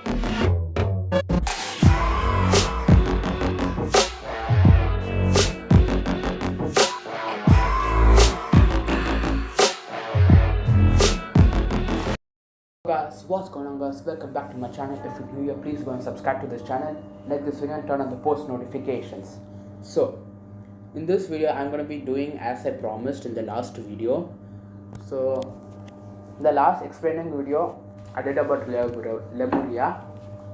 Guys, what's going on guys? Welcome back to my channel. If you're new here, please go and subscribe to this channel, like this video and turn on the post notifications. So in this video I'm going to be doing as I promised in the last video. So the last explaining video I did about Lemuria.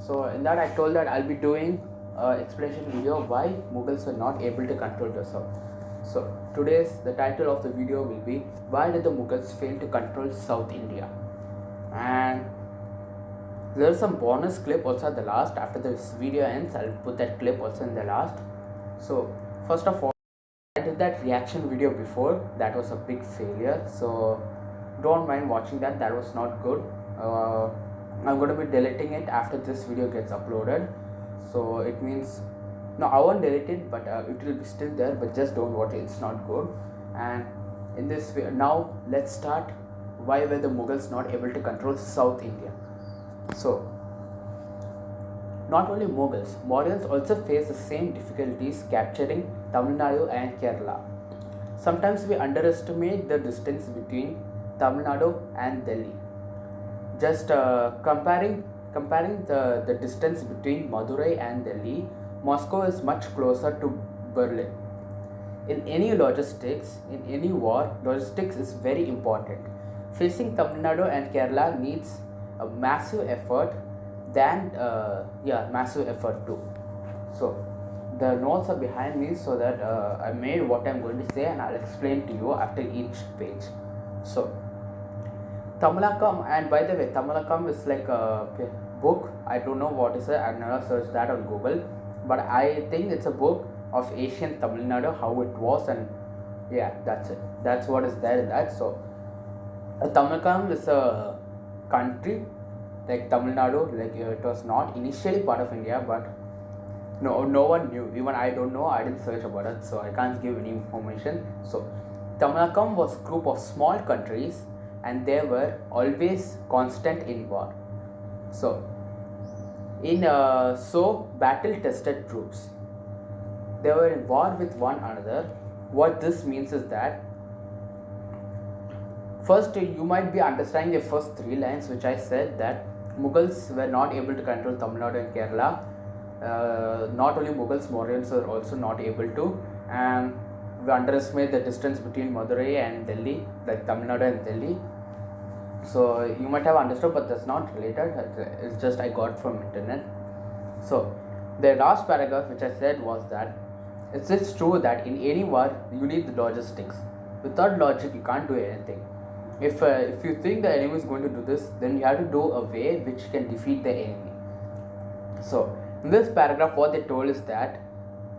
So in that I told that I'll be doing explanation video why Mughals were not able to control the south. So the title of the video will be why did the Mughals fail to control South India? And there's some bonus clip also at the last. After this video ends, I'll put that clip also in the last. So first of all, I did that reaction video before. That was a big failure, so don't mind watching that. That was not good. I'm going to be deleting it after this video gets uploaded. So it means no, I won't delete it, but it will be still there, but just don't watch it. It's not good. And in this video, now let's start. Why were the Mughals not able to control South India? So, not only Mughals, Mauryans also faced the same difficulties capturing Tamil Nadu and Kerala. Sometimes we underestimate the distance between Tamil Nadu and Delhi. Just comparing the distance between Madurai and Delhi, Moscow is much closer to Berlin. In any logistics, in any war, logistics is very important. Facing Tamil Nadu and Kerala needs a massive effort massive effort too. So the notes are behind me so that I made what I'm going to say and I'll explain to you after each page. So Tamilakam, and by the way, Tamilakam is like a book. I don't know what is it. I've never searched that on Google, but I think it's a book of ancient Tamil Nadu, how it was, and yeah, that's it. That's what is there in that. So Tamilakam is a country like Tamil Nadu, like it was not initially part of India, but no one knew. Even I don't know. I didn't search about it, so I can't give any information. So Tamilakam was a group of small countries, and they were always constant in war. So battle-tested troops. They were in war with one another. What this means is that first, you might be understanding the first three lines which I said, that Mughals were not able to control Tamil Nadu and Kerala. Not only Mughals, Mauryans were also not able to, and we underestimate the distance between Madurai and Delhi, like Tamil Nadu and Delhi. So you might have understood, but that's not related. It's just I got from internet. So the last paragraph which I said was that it's true that in any war you need the logistics. Without logic you can't do anything. If you think the enemy is going to do this, then you have to do a way which can defeat the enemy. So in this paragraph what they told is that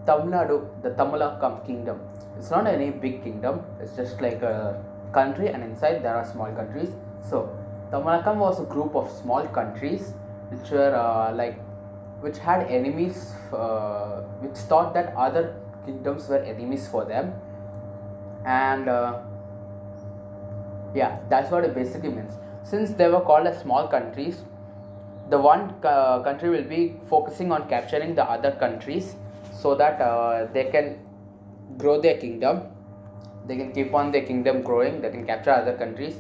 Tamil Nadu, the Tamilakam kingdom, it's not any big kingdom, it's just like a country, and inside there are small countries. So Tamilakam was a group of small countries which were which had enemies, which thought that other kingdoms were enemies for them, and that's what it basically means. Since they were called as small countries, the one country will be focusing on capturing the other countries so that they can grow their kingdom. They can keep on their kingdom growing. They can capture other countries,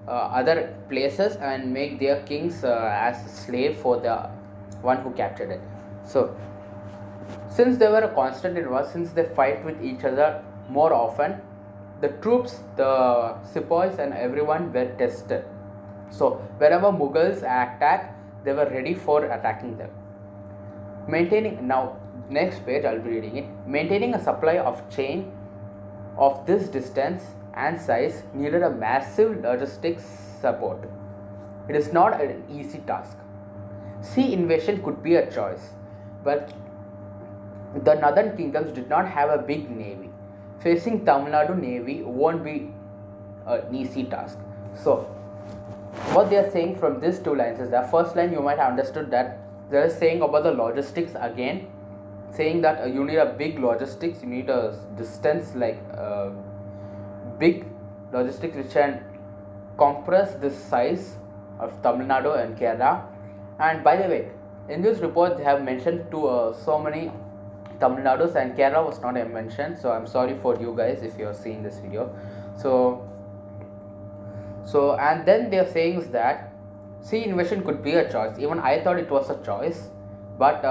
other places, and make their kings as a slave for the one who captured it. So since they were a constant in war, since they fight with each other more often, the troops, the sepoys and everyone were tested. So wherever Mughals attack, they were ready for attacking them. Now next page I'll be reading it. Maintaining a supply of chain of this distance and size needed a massive logistics support. It is not an easy task. Sea invasion could be a choice, but the northern kingdoms did not have a big navy. Facing Tamil Nadu navy won't be an easy task. So what they are saying from these two lines is that first line you might have understood that they are saying about the logistics again, saying that you need a big logistics, you need a distance like big logistics which can compress this size of Tamil Nadu and Kerala, And by the way, in this report they have mentioned so many Tamil Nadus, and Kerala was not mentioned, so I'm sorry for you guys if you're seeing this video. So and then they're saying is that sea invasion could be a choice. Even I thought it was a choice, but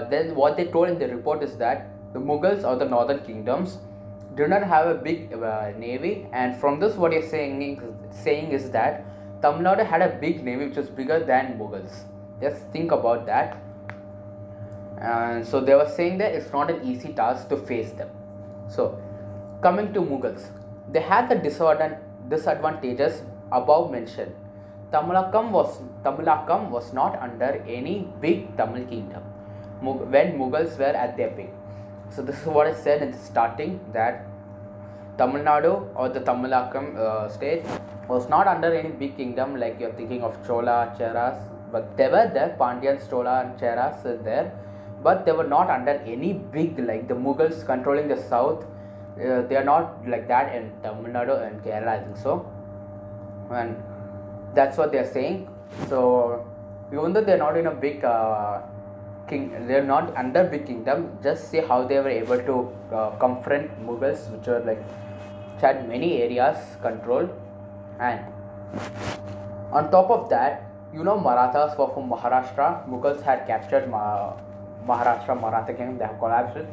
then what they told in the report is that the Mughals or the northern kingdoms do not have a big navy, and from this what you're saying is that Tamil Nadu had a big navy which was bigger than Mughals. Just think about that. And so they were saying that it's not an easy task to face them. So coming to Mughals, they had the disadvantages above mentioned. Tamilakam was not under any big Tamil kingdom when Mughals were at their peak. So this is what I said in the starting, that Tamil Nadu or the Tamilakam state was not under any big kingdom like you're thinking of Chola, Cheras, but they were there, Pandyans, Chola and Cheras are there, but they were not under any big, like the Mughals controlling the south. They are not like that in Tamil Nadu and Kerala, I think so, and that's what they are saying. So even though they are not in a big they are not under big kingdom, just see how they were able to confront Mughals, which were like which had many areas controlled. And on top of that, Marathas were from Maharashtra. Mughals had captured Maharashtra, Maratha kingdom, they have collapsed it.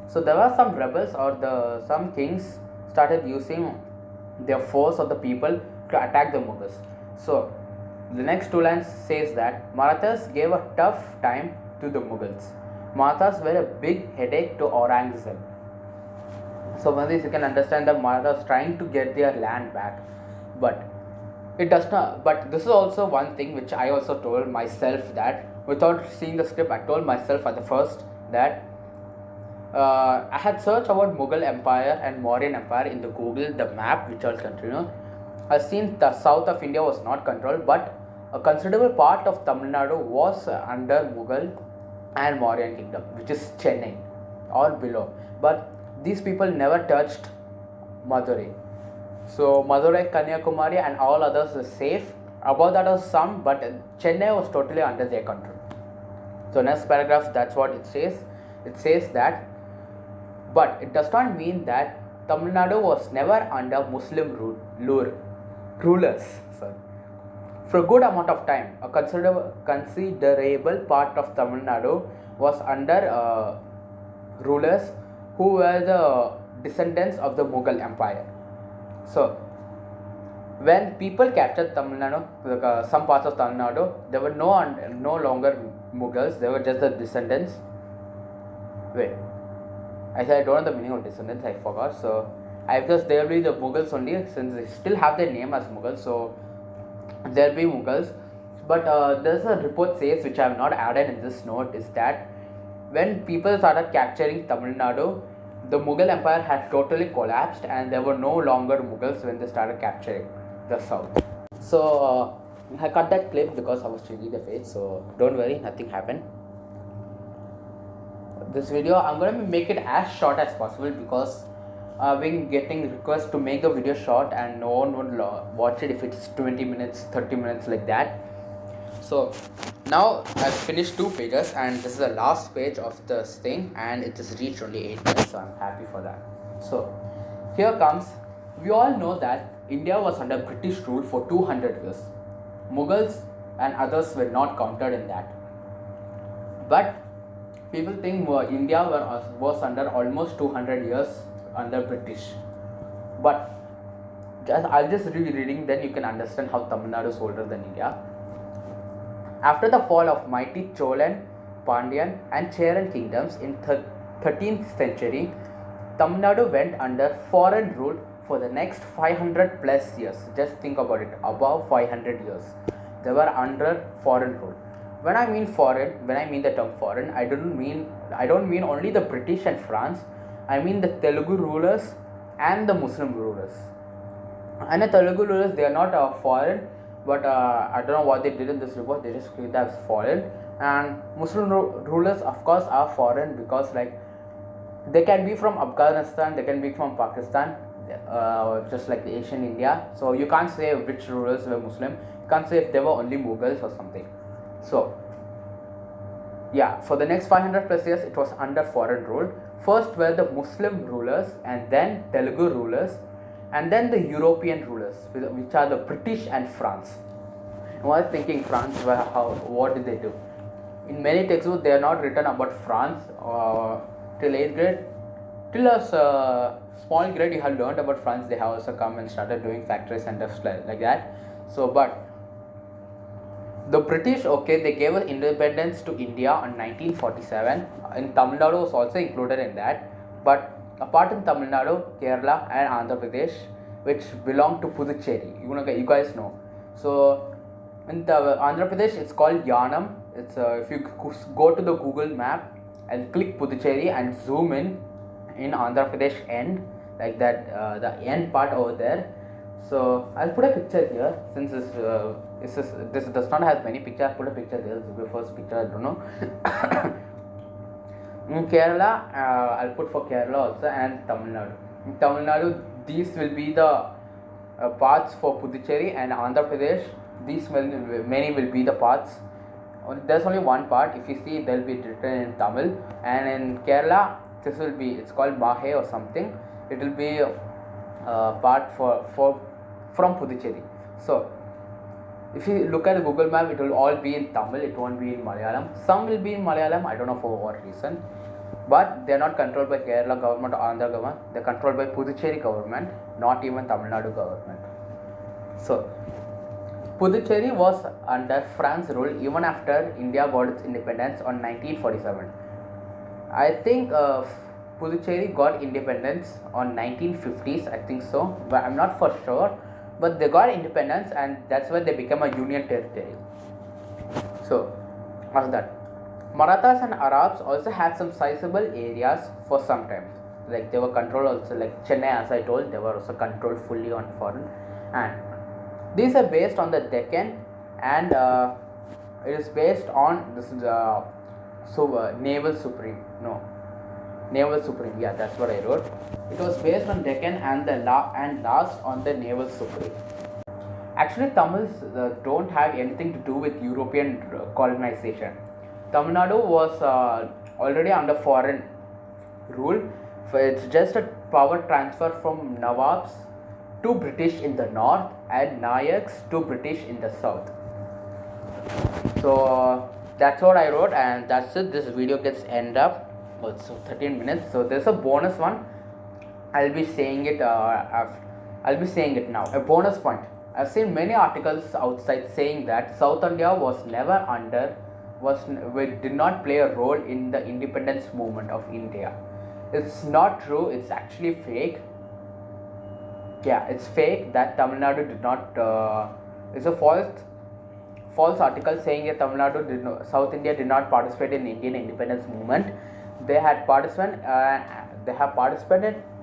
So there were some rebels or some kings started using their force of the people to attack the Mughals. So the next two lines says that Marathas gave a tough time to the Mughals. Marathas were a big headache to Aurangzeb. So from this you can understand that Marathas trying to get their land back, but it does not. But this is also one thing which I also told myself, that without seeing the script, I told myself at the first that I had searched about Mughal Empire and Mauryan Empire in the Google, the map which I'll continue. I've seen the south of India was not controlled, but a considerable part of Tamil Nadu was under Mughal and Mauryan kingdom, which is Chennai or below. But these people never touched Madurai. So Madurai, Kanyakumari and all others were safe. Above that was some, but Chennai was totally under their control. So next paragraph, that's what it says. It says that, but it does not mean that Tamil Nadu was never under Muslim rulers. For a good amount of time, a considerable part of Tamil Nadu was under rulers who were the descendants of the Mughal Empire. So when people captured Tamil Nadu, some parts of Tamil Nadu, there were no longer Mughals, they were just the descendants. Wait, I said I don't know the meaning of descendants, I forgot. So I guess there will be the Mughals only, since they still have their name as Mughals. So there will be Mughals. But there's a report says, which I have not added in this note, is that when people started capturing Tamil Nadu, the Mughal Empire had totally collapsed and there were no longer Mughals when they started capturing the south. So I cut that clip because I was changing the face, so don't worry, nothing happened. This video I'm going to make it as short as possible because I've been getting requests to make the video short and no one will watch it if it's 20 minutes, 30 minutes like that. So now I've finished 2 pages and this is the last page of this thing, and it has reached only 8 minutes, so I'm happy for that. So here comes, we all know that India was under British rule for 200 years. Mughals and others were not counted in that. But people think India was under almost 200 years under British. But I'll just read reading, then you can understand how Tamil Nadu is older than India. After the fall of mighty Cholan, Pandyan and Cheran kingdoms in 13th century, Tamil Nadu went under foreign rule for the next 500 plus years. Just think about it, above 500 years. They were under foreign rule. When I mean foreign, when I mean the term foreign, I don't mean only the British and France. I mean the Telugu rulers and the Muslim rulers. And the Telugu rulers, they are not foreign, but I don't know what they did in this report. They just created as foreign. And Muslim rulers, of course, are foreign because like they can be from Afghanistan, they can be from Pakistan, just like the Asian India. So you can't say which rulers were Muslim. You can't say if they were only Mughals or something. So Yeah, for the next 500 plus years it was under foreign rule. First were the Muslim rulers, and then Telugu rulers, and then the European rulers, which are the British and France. I was thinking France, what did they do? In many textbooks they are not written about France till 8th grade. Till a small grade you have learned about France. They have also come and started doing factories and stuff like that. So but the British, okay, they gave independence to India in 1947. In Tamil Nadu was also included in that. But apart from Tamil Nadu, Kerala and Andhra Pradesh, which belong to Puducherry, you guys know. So in the Andhra Pradesh, it's called Yanam. It's if you go to the Google map and click Puducherry and zoom in Andhra Pradesh end, like that, the end part over there. So I'll put a picture here, since this does not have many pictures. I'll put a picture there. This is the first picture. I don't know. In Kerala, I'll put for Kerala also, and Tamil Nadu. In Tamil Nadu, these will be the parts for Puducherry, and Andhra Pradesh, these many will be the parts. There's only one part. If you see, they'll be written in Tamil, and in Kerala, this will be, it's called Mahe or something. It will be part from Puducherry. So if you look at the Google map, it will all be in Tamil. It won't be in Malayalam. Some will be in Malayalam. I don't know for what reason. But they are not controlled by Kerala government or Andhra government. They are controlled by Puducherry government, not even Tamil Nadu government. So Puducherry was under France rule even after India got its independence on 1947. I think Puducherry got independence on 1950s, I think so, but I'm not for sure. But they got independence, and that's why they became a union territory. So after that, Marathas and Arabs also had some sizable areas for some time. Like they were controlled also, like Chennai, as I told, they were also controlled fully on foreign. And these are based on the Deccan, and it is based on this is Naval Supreme. No, Naval Supreme. Yeah, that's what I wrote. It was based on Deccan and last on the Naval Supreme. Actually, Tamils don't have anything to do with European colonization. Tamil Nadu was already under foreign rule. So it's just a power transfer from Nawabs to British in the north and Nayaks to British in the south. So that's what I wrote, and that's it. This video gets end up. Also 13 minutes. So there's a bonus one. I'll be saying it now. A bonus point. I've seen many articles outside saying that South India did not play a role in the independence movement of India. It's not true. It's actually fake. Yeah, it's fake that Tamil Nadu did not. It's a false article saying that South India did not participate in the Indian independence movement. They have participated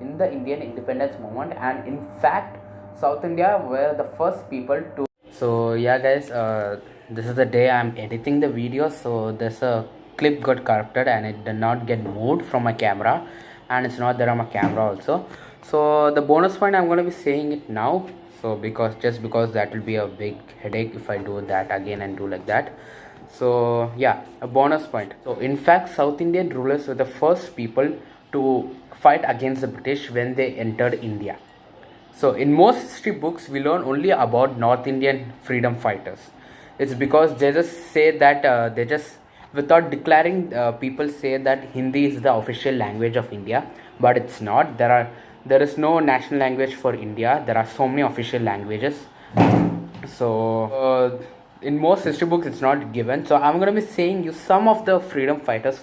in the Indian independence movement, and in fact South India were the first people to. So yeah guys, this is the day I'm editing the video, so there's a clip got corrupted and it did not get moved from my camera, and it's not there on my camera also. So the bonus point, I'm going to be saying it now, so because that will be a big headache if I do that again and do like that. So yeah, a bonus point. So in fact, South Indian rulers were the first people to fight against the British when they entered India. So in most history books, we learn only about North Indian freedom fighters. It's because they just say that without declaring, people say that Hindi is the official language of India, but it's not. There is no national language for India. There are so many official languages. So in most history books it's not given. So I'm going to be saying you some of the first freedom fighters,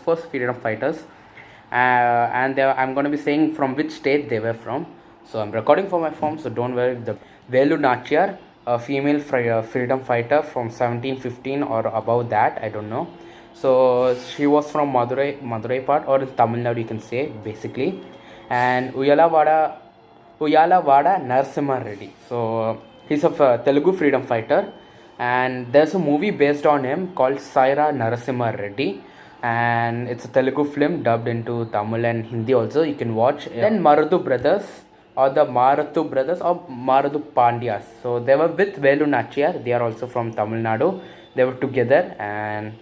and I'm going to be saying from which state they were from. So I'm recording for my phone, so don't worry. The Velu Nachiyar, a female freedom fighter from 1715 or above that, I don't know. So she was from Madurai part, or in Tamil Nadu you can say basically. And Uyalavada Narasimha Reddy. So he's a Telugu freedom fighter, and there's a movie based on him called Saira Narasimha Reddy, and it's a Telugu film dubbed into Tamil and Hindi also. You can watch. Then Marudu brothers, or the Marathu brothers, or Marudu Pandyas. So they were with Velu Nachiyar. They are also from Tamil Nadu. They were together, and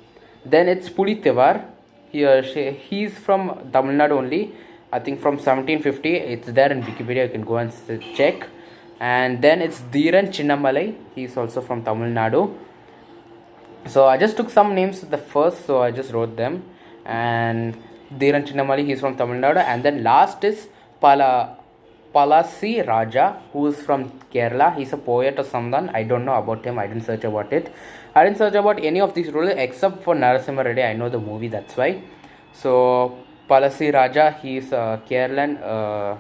Then it's Pulithivar. He's from Tamil Nadu only. I think from 1750. It's there in Wikipedia. You can go and check. And then it's Dhiran Chinnamalai. He's also from Tamil Nadu. So I just took some names the first, so I just wrote them. And Dhiran Chinnamalai, he's from Tamil Nadu. And then last is Palasi Raja, who is from Kerala. He's a poet or someone. I don't know about him. I didn't search about it. I didn't search about any of these rulers except for Narasimha Reddy. I know the movie, that's why. So Palasi Raja, he's a Kerala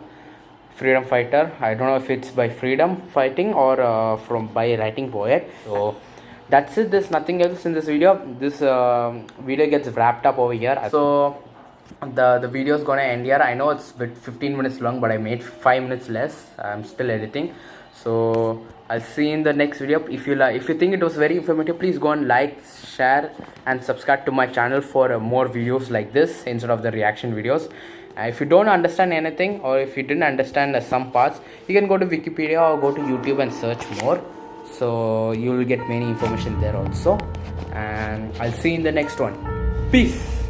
freedom fighter. I don't know if it's by freedom fighting or from by writing poet. So that's it. There's nothing else in this video. This video gets wrapped up over here. So the video is gonna end here. I know it's 15 minutes long, but I made 5 minutes less. I'm still editing. So I'll see you in the next video. If you think it was very informative, please go and like, share and subscribe to my channel for more videos like this instead of the reaction videos. If you don't understand anything, or if you didn't understand some parts, you can go to Wikipedia or go to YouTube and search more. So you will get many information there also. And I'll see you in the next one. Peace.